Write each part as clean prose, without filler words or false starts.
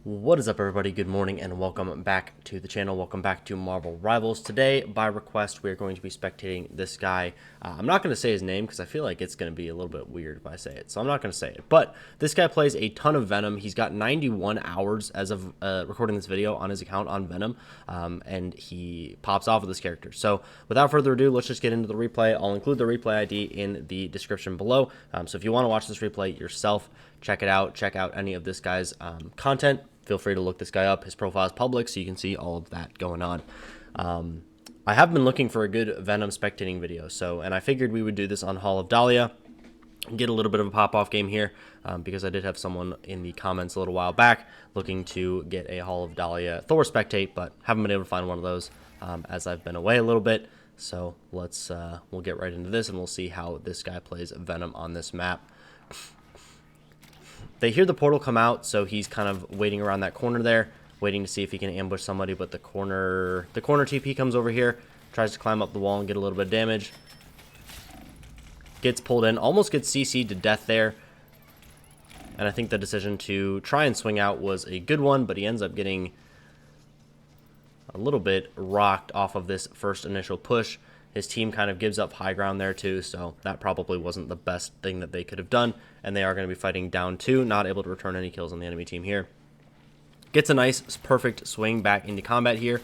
What is up, everybody? Good morning and welcome back to the channel. Welcome back to Marvel Rivals. Today, by request, we are going to be spectating this guy. I'm not going to say his name because I feel like it's going to be a little bit weird if I say it, so I'm not going to say it. But this guy plays a ton of Venom. He's got 91 hours as of recording this video on his account on Venom, and he pops off with this character. So without further ado, let's just get into the replay. I'll include the replay ID in the description below. So if you want to watch this replay yourself, check it out. Check out any of this guy's content. Feel free to look this guy up. His profile is public, so you can see all of that going on. I have been looking for a good Venom spectating video, and I figured we would do this on Hall of Dahlia, get a little bit of a pop-off game here, because I did have someone in the comments a little while back looking to get a Hall of Dahlia Thor spectate, but haven't been able to find one of those as I've been away a little bit. So we'll get right into this, and we'll see how this guy plays Venom on this map. They hear the portal come out, so he's kind of waiting around that corner there, waiting to see if he can ambush somebody, but the corner TP comes over here, tries to climb up the wall and get a little bit of damage. Gets pulled in, almost gets CC'd to death there. And I think the decision to try and swing out was a good one, but he ends up getting a little bit rocked off of this first initial push. His team kind of gives up high ground there too, so that probably wasn't the best thing that they could have done, and they are going to be fighting down 2, not able to return any kills on the enemy team here. Gets a nice, perfect swing back into combat here,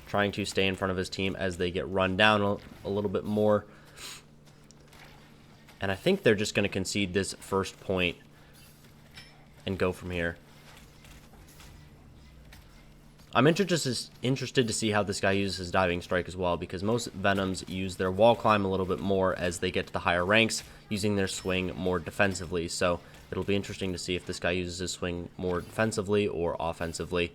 trying to stay in front of his team as they get run down a little bit more. And I think they're just going to concede this first point and go from here. I'm interested to see how this guy uses his diving strike as well, because most Venoms use their wall climb a little bit more as they get to the higher ranks, using their swing more defensively. So it'll be interesting to see if this guy uses his swing more defensively or offensively.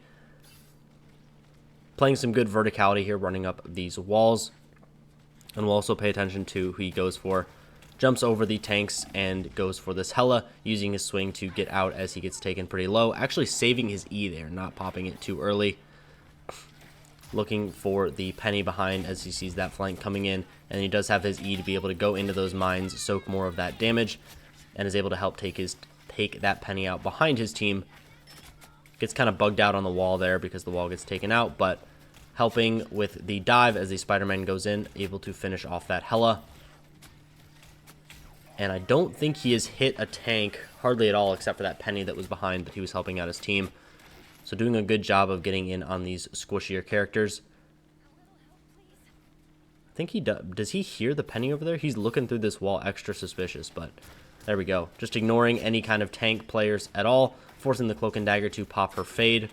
Playing some good verticality here, running up these walls. And we'll also pay attention to who he goes for. Jumps over the tanks and goes for this Hela, using his swing to get out as he gets taken pretty low. Actually saving his E there, not popping it too early. Looking for the penny behind as he sees that flank coming in, and he does have his E to be able to go into those mines, soak more of that damage, and is able to help take that penny out behind his team. Gets kind of bugged out on the wall there because the wall gets taken out, but helping with the dive as the Spider-Man goes in, able to finish off that Hela. And I don't think he has hit a tank hardly at all, except for that penny that was behind, but he was helping out his team. So doing a good job of getting in on these squishier characters. I think he does he hear the penny over there? He's looking through this wall, extra suspicious, but there we go. Just ignoring any kind of tank players at all, forcing the Cloak and Dagger to pop her fade.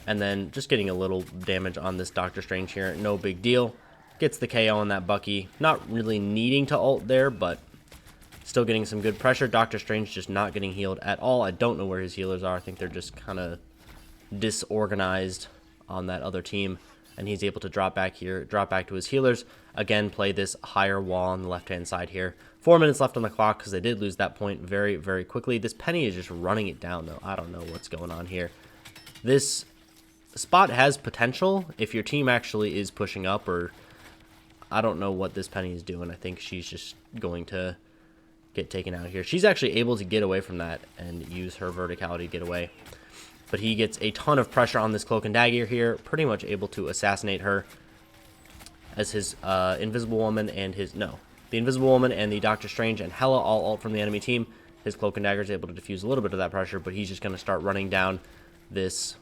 And then just getting a little damage on this Doctor Strange here, no big deal. Gets the KO on that Bucky. Not really needing to ult there, but still getting some good pressure. Doctor Strange just not getting healed at all. I don't know where his healers are. I think they're just kind of disorganized on that other team. And he's able to drop back here, drop back to his healers. Again, play this higher wall on the left-hand side here. 4 minutes left on the clock because they did lose that point very, very quickly. This penny is just running it down, though. I don't know what's going on here. This spot has potential if your team actually is pushing up, or I don't know what this penny is doing. I think she's just going to get taken out here. She's actually able to get away from that and use her verticality to get away. But he gets a ton of pressure on this Cloak and Dagger here, pretty much able to assassinate her as his Invisible Woman and the Invisible Woman and the Doctor Strange and Hela all ult from the enemy team. His Cloak and Dagger is able to defuse a little bit of that pressure, but he's just going to start running down this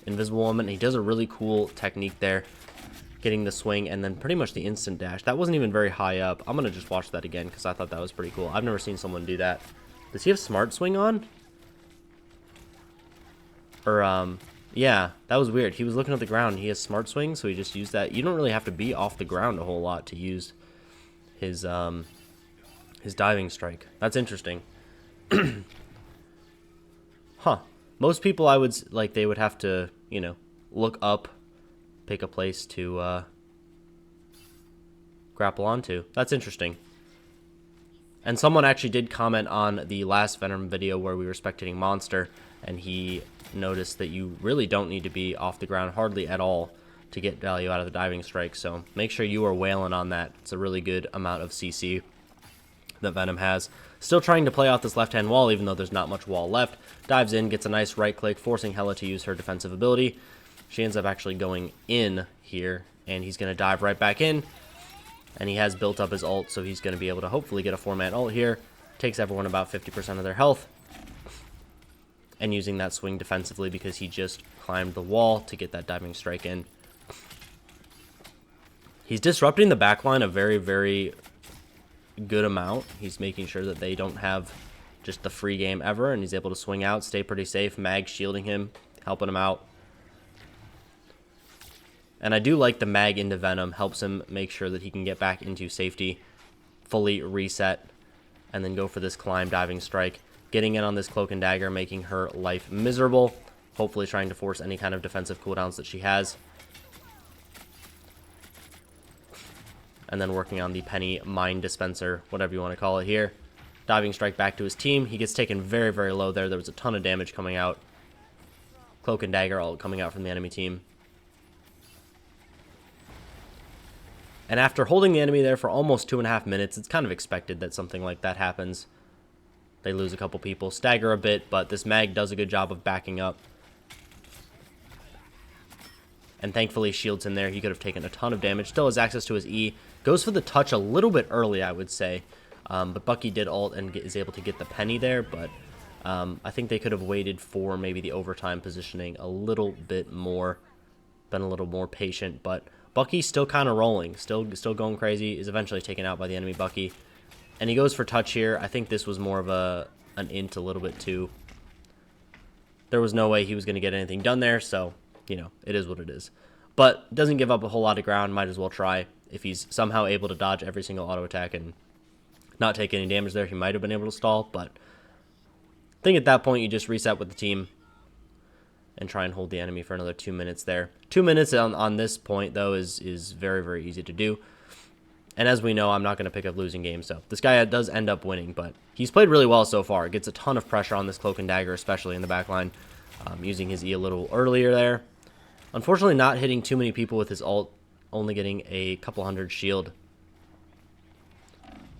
Invisible Woman. He does a really cool technique there, getting the swing and then pretty much the instant dash. That wasn't even very high up. I'm going to just watch that again because I thought that was pretty cool. I've never seen someone do that. Does he have smart swing on? Or, yeah, that was weird. He was looking at the ground. He has smart swing, so he just used that. You don't really have to be off the ground a whole lot to use his diving strike. That's interesting. Huh. Most people, I would, they would have to, look up, pick a place to grapple onto. That's interesting. And someone actually did comment on the last Venom video where we were spectating Monster, and he noticed that you really don't need to be off the ground hardly at all to get value out of the diving strike. So make sure you are wailing on that. It's a really good amount of CC that Venom has. Still trying to play off this left-hand wall, even though there's not much wall left. Dives in, gets a nice right click, forcing Hela to use her defensive ability. She ends up actually going in here, and he's going to dive right back in. And he has built up his ult, so he's going to be able to hopefully get a 4-man ult here. Takes everyone about 50% of their health. And using that swing defensively because he just climbed the wall to get that diving strike in. He's disrupting the backline a very, very good amount. He's making sure that they don't have just the free game ever, and he's able to swing out, stay pretty safe. Mag shielding him, helping him out. And I do like the mag into Venom. Helps him make sure that he can get back into safety, fully reset, and then go for this climb diving strike. Getting in on this cloak and dagger, making her life miserable. Hopefully trying to force any kind of defensive cooldowns that she has. And then working on the penny mine dispenser, whatever you want to call it here. Diving strike back to his team. He gets taken very, very low there. There was a ton of damage coming out. Cloak and dagger all coming out from the enemy team. And after holding the enemy there for almost 2.5 minutes, it's kind of expected that something like that happens. They lose a couple people, stagger a bit, but this mag does a good job of backing up. And thankfully, Shield's in there. He could have taken a ton of damage. Still has access to his E. Goes for the touch a little bit early, I would say. But Bucky did ult and is able to get the penny there. But I think they could have waited for maybe the overtime positioning a little bit more. Been a little more patient. But Bucky's still kind of rolling. Still going crazy. Is eventually taken out by the enemy Bucky. And he goes for touch here. I think this was more of an int a little bit too. There was no way he was going to get anything done there. So, you know, it is what it is. But doesn't give up a whole lot of ground. Might as well try. If he's somehow able to dodge every single auto attack and not take any damage there, he might have been able to stall. But I think at that point, you just reset with the team and try and hold the enemy for another 2 minutes there. 2 minutes on this point, though, is very, very easy to do. And as we know, I'm not going to pick up losing games. So this guy does end up winning, but he's played really well so far. Gets a ton of pressure on this cloak and dagger, especially in the backline. Using his E a little earlier there. Unfortunately, not hitting too many people with his ult. Only getting a couple hundred shield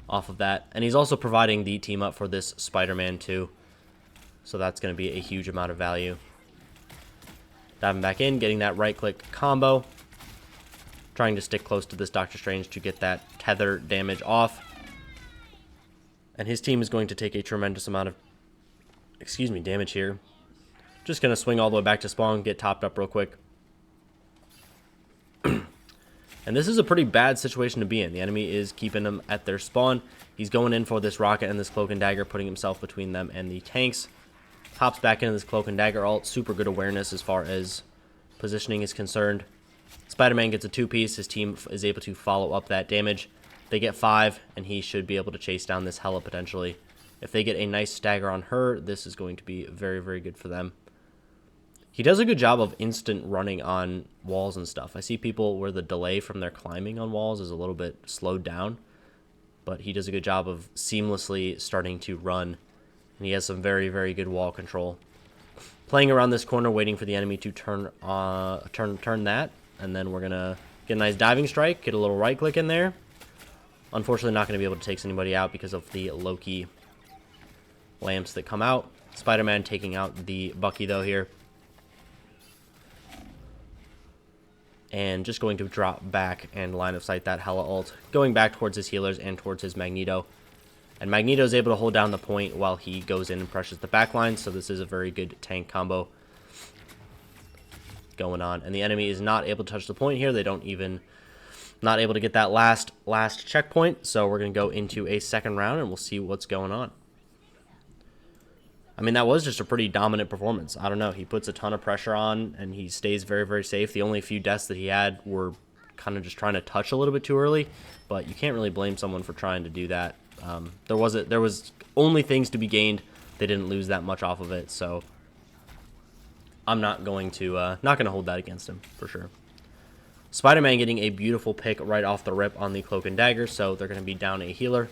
off of that. And he's also providing the team up for this Spider-Man too. So that's going to be a huge amount of value. Diving back in, getting that right-click combo. Trying to stick close to this Doctor Strange to get that tether damage off. And his team is going to take a tremendous amount of, damage here. Just going to swing all the way back to spawn, get topped up real quick. And this is a pretty bad situation to be in. The enemy is keeping them at their spawn. He's going in for this rocket and this cloak and dagger, putting himself between them and the tanks. Hops back into this cloak and dagger ult. Super good awareness as far as positioning is concerned. Spider-Man gets a 2-piece. His team is able to follow up that damage. They get 5, and he should be able to chase down this Hela potentially. If they get a nice stagger on her, this is going to be very, very good for them. He does a good job of instant running on walls and stuff. I see people where the delay from their climbing on walls is a little bit slowed down, but he does a good job of seamlessly starting to run, and he has some very, very good wall control. Playing around this corner, waiting for the enemy to turn that. And then we're going to get a nice diving strike, get a little right click in there. Unfortunately, not going to be able to take anybody out because of the Loki lamps that come out. Spider-Man taking out the Bucky, though, here. And just going to drop back and line of sight that Hela ult. Going back towards his healers and towards his Magneto. And Magneto is able to hold down the point while he goes in and pressures the backline. So this is a very good tank combo going on, and the enemy is not able to touch the point here. They don't even not able to get that last checkpoint. So we're going to go into a second round and we'll see what's going on. I mean, that was just a pretty dominant performance. I don't know, he puts a ton of pressure on and he stays very, very safe. The only few deaths that he had were kind of just trying to touch a little bit too early, but you can't really blame someone for trying to do that. There was only things to be gained. They didn't lose that much off of it, so I'm not going to hold that against him for sure. Spider-Man getting a beautiful pick right off the rip on the cloak and dagger, so they're going to be down a healer.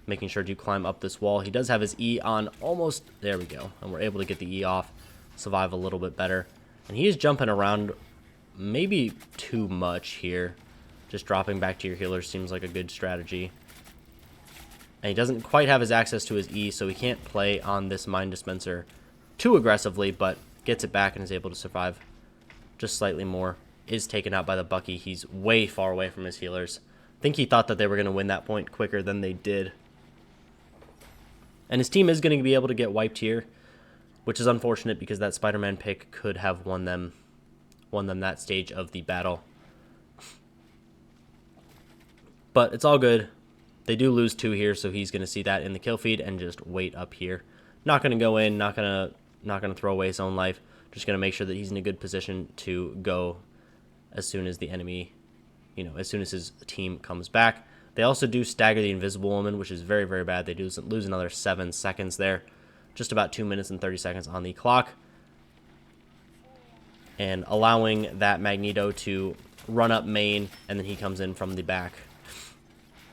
Making sure to climb up this wall. He does have his E on almost, there we go, and we're able to get the E off, survive a little bit better. And he is jumping around maybe too much here. Just dropping back to your healer seems like a good strategy. And he doesn't quite have his access to his E, so he can't play on this Mind Dispenser too aggressively, but gets it back and is able to survive just slightly more. Is taken out by the Bucky. He's way far away from his healers. I think he thought that they were going to win that point quicker than they did. And his team is going to be able to get wiped here, which is unfortunate because that Spider-Man pick could have won them that stage of the battle. But it's all good. They do lose 2 here, so he's going to see that in the kill feed and just wait up here. Not going to go in, not going to throw away his own life. Just going to make sure that he's in a good position to go as soon as the enemy, as soon as his team comes back. They also do stagger the Invisible Woman, which is very, very bad. They do lose another 7 seconds there. Just about 2 minutes and 30 seconds on the clock. And allowing that Magneto to run up main, and then he comes in from the back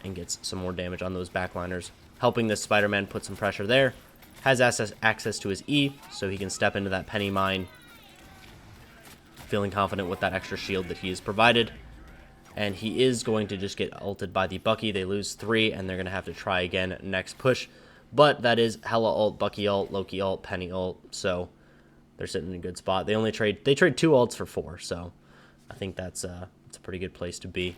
and gets some more damage on those backliners. Helping this Spider-Man put some pressure there. Has access to his E, so he can step into that Penny Mine. Feeling confident with that extra shield that he has provided. And he is going to just get ulted by the Bucky. They lose 3, and they're going to have to try again next push. But that is Hela ult, Bucky ult, Loki ult, Penny ult, so they're sitting in a good spot. They trade 2 ults for 4, so I think it's a pretty good place to be.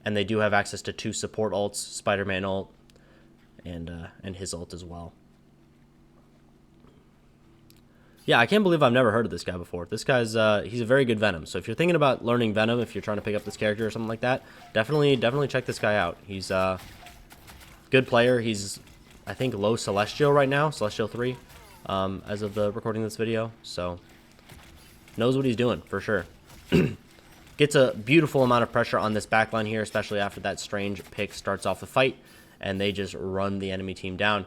And they do have access to 2 support ults, Spider-Man ult, and his ult as well. Yeah, I can't believe I've never heard of this guy before. This guy's he's a very good Venom. So if you're thinking about learning Venom, if you're trying to pick up this character or something like that, definitely check this guy out. He's a good player. He's, I think, low Celestial right now, Celestial 3, as of the recording of this video. So knows what he's doing for sure. Gets a beautiful amount of pressure on this backline here, especially after that Strange pick starts off the fight, and they just run the enemy team down.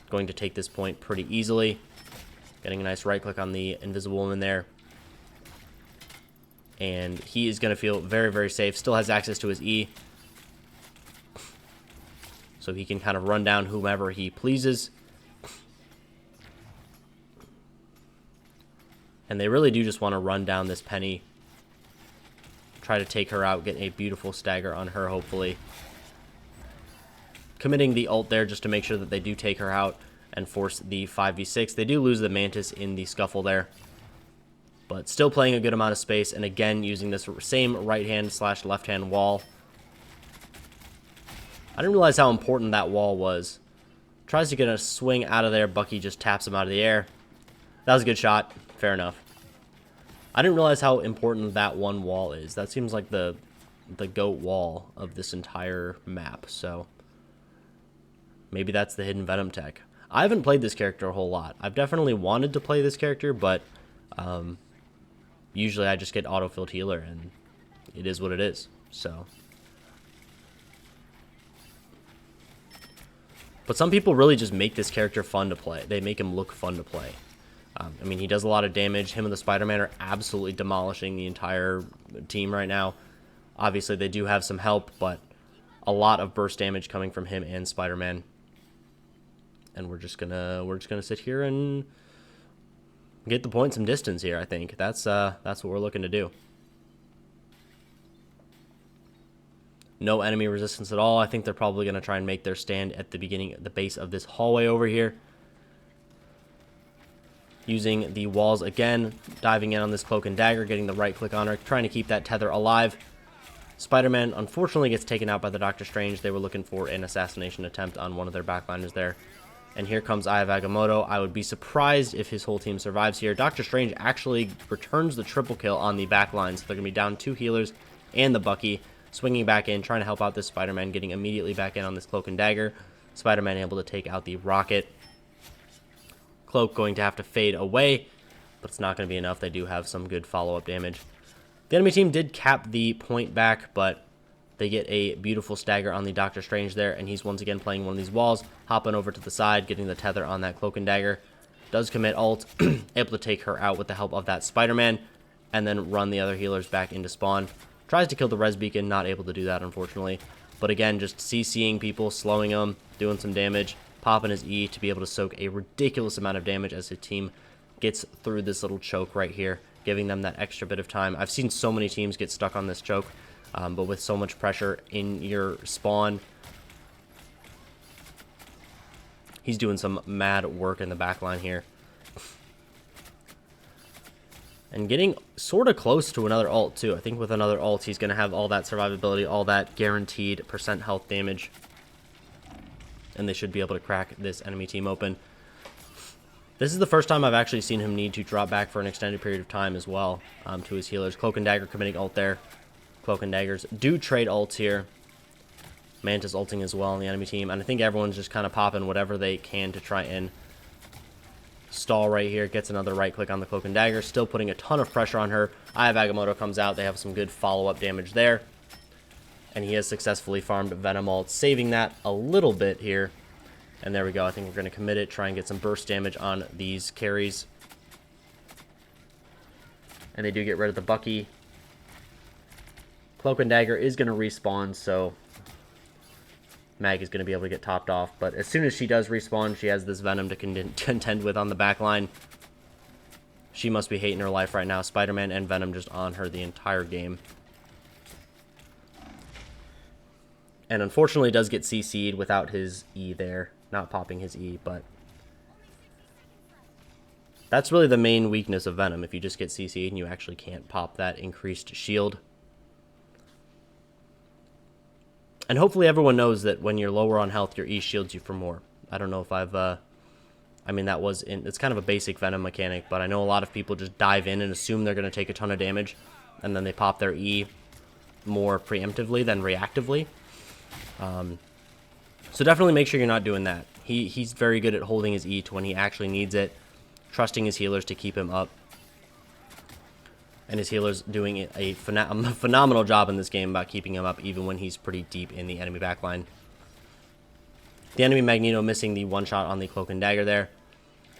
Going to take this point pretty easily. Getting a nice right click on the Invisible Woman there. And he is going to feel very, very safe. Still has access to his E. So he can kind of run down whomever he pleases. And they really do just want to run down this Penny. Try to take her out. Get a beautiful stagger on her, hopefully. Committing the ult there just to make sure that they do take her out and force the 5v6. They do lose the Mantis in the scuffle there, but still playing a good amount of space, and again using this same right-hand / left-hand wall. I didn't realize how important that wall was. Tries to get a swing out of there. Bucky just taps him out of the air. That was a good shot. Fair enough. I didn't realize how important that one wall is. That seems like the GOAT wall of this entire map, so maybe that's the hidden Venom tech. I haven't played this character a whole lot. I've definitely wanted to play this character, but usually I just get auto-filled healer, and it is what it is. So, but some people really just make this character fun to play. They make him look fun to play. I mean, he does a lot of damage. Him and the Spider-Man are absolutely demolishing the entire team right now. Obviously, they do have some help, but a lot of burst damage coming from him and Spider-Man. And we're just gonna sit here and get the point some distance here. I think that's what we're looking to do. No enemy resistance at all. I think they're probably gonna try and make their stand at the base of this hallway over here. Using the walls again, diving in on this cloak and dagger, getting the right click on her, trying to keep that tether alive. Spider-Man unfortunately gets taken out by the Doctor Strange. They were looking for an assassination attempt on one of their backliners there. And here comes Eye of Agamotto. I would be surprised if his whole team survives here. Doctor Strange actually returns the triple kill on the backline, so they're going to be down 2 healers and the Bucky. Swinging back in, trying to help out this Spider-Man, getting immediately back in on this cloak and dagger. Spider-Man able to take out the rocket. Cloak going to have to fade away, but it's not going to be enough. They do have some good follow-up damage. The enemy team did cap the point back, but they get a beautiful stagger on the Doctor Strange there, and he's once again playing one of these walls, hopping over to the side, getting the tether on that cloak and dagger. Does commit ult, able to take her out with the help of that Spider-Man, and then run the other healers back into spawn. Tries to kill the res beacon, not able to do that, unfortunately. But again, just CCing people, slowing them, doing some damage, popping his E to be able to soak a ridiculous amount of damage as his team gets through this little choke right here, giving them that extra bit of time. I've seen so many teams get stuck on this choke, but with so much pressure in your spawn, He's doing some mad work in the backline here. And getting sort of close to another ult, too. I think with another ult, he's going to have all that survivability, all that guaranteed % health damage. And they should be able to crack this enemy team open. This is the first time I've actually seen him need to drop back for an extended period of time as well to his healers. Cloak and Dagger committing ult there. Cloak and Daggers do trade ults here. Mantis ulting as well on the enemy team. And I think everyone's just kind of popping whatever they can to try and stall right here. Gets another right click on the Cloak and Dagger. Still putting a ton of pressure on her. Eye of Agamotto comes out. They have some good follow-up damage there. And he has successfully farmed Venom ult, saving that a little bit here. And there we go. I think we're going to commit it. Try and get some burst damage on these carries. And they do get rid of the Bucky. Cloak and Dagger is going to respawn, so Mag is going to be able to get topped off. But as soon as she does respawn, she has this Venom to contend with on the backline. She must be hating her life right now. Spider-Man and Venom just on her the entire game. And unfortunately does get CC'd without his E there. Not popping his E, but that's really the main weakness of Venom. If you just get CC'd and you actually can't pop that increased shield. And hopefully everyone knows that when you're lower on health, your E shields you for more. I don't know if I've, I mean, it's kind of a basic Venom mechanic, but I know a lot of people just dive in and assume they're going to take a ton of damage, and then they pop their E more preemptively than reactively. So definitely make sure you're not doing that. He's very good at holding his E to when he actually needs it, trusting his healers to keep him up. And his healer's doing a phenomenal job in this game about keeping him up even when he's pretty deep in the enemy backline. The enemy Magneto missing the one shot on the Cloak and Dagger there.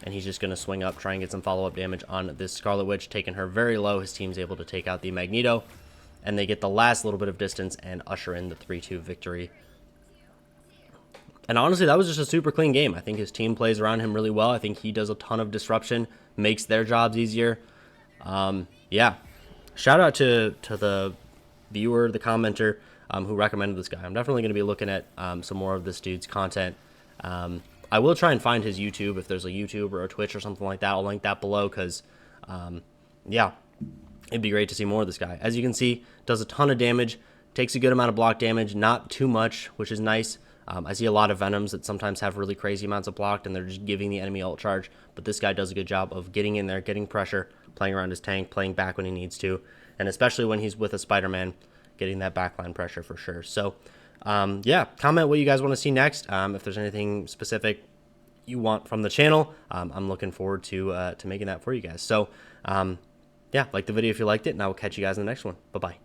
And he's just going to swing up, try and get some follow-up damage on this Scarlet Witch, taking her very low. His team's able to take out the Magneto. And they get the last little bit of distance and usher in the 3-2 victory. And honestly, that was just a super clean game. I think his team plays around him really well. I think he does a ton of disruption, makes their jobs easier. Yeah, shout out to the viewer, the commenter who recommended this guy. I'm definitely going to be looking at some more of this dude's content. I will try and find his YouTube if there's a YouTube or a Twitch or something like that. I'll link that below because, yeah, it'd be great to see more of this guy. As you can see, does a ton of damage, takes a good amount of block damage, not too much, which is nice. I see a lot of Venoms that sometimes have really crazy amounts of blocked and they're just giving the enemy ult charge, but this guy does a good job of getting in there, getting pressure, playing around his tank, playing back when he needs to, and especially when he's with a Spider-Man, getting that backline pressure for sure. So, yeah, comment what you guys want to see next. If there's anything specific you want from the channel, I'm looking forward to making that for you guys. So, yeah, like the video if you liked it, and I will catch you guys in the next one. Bye-bye.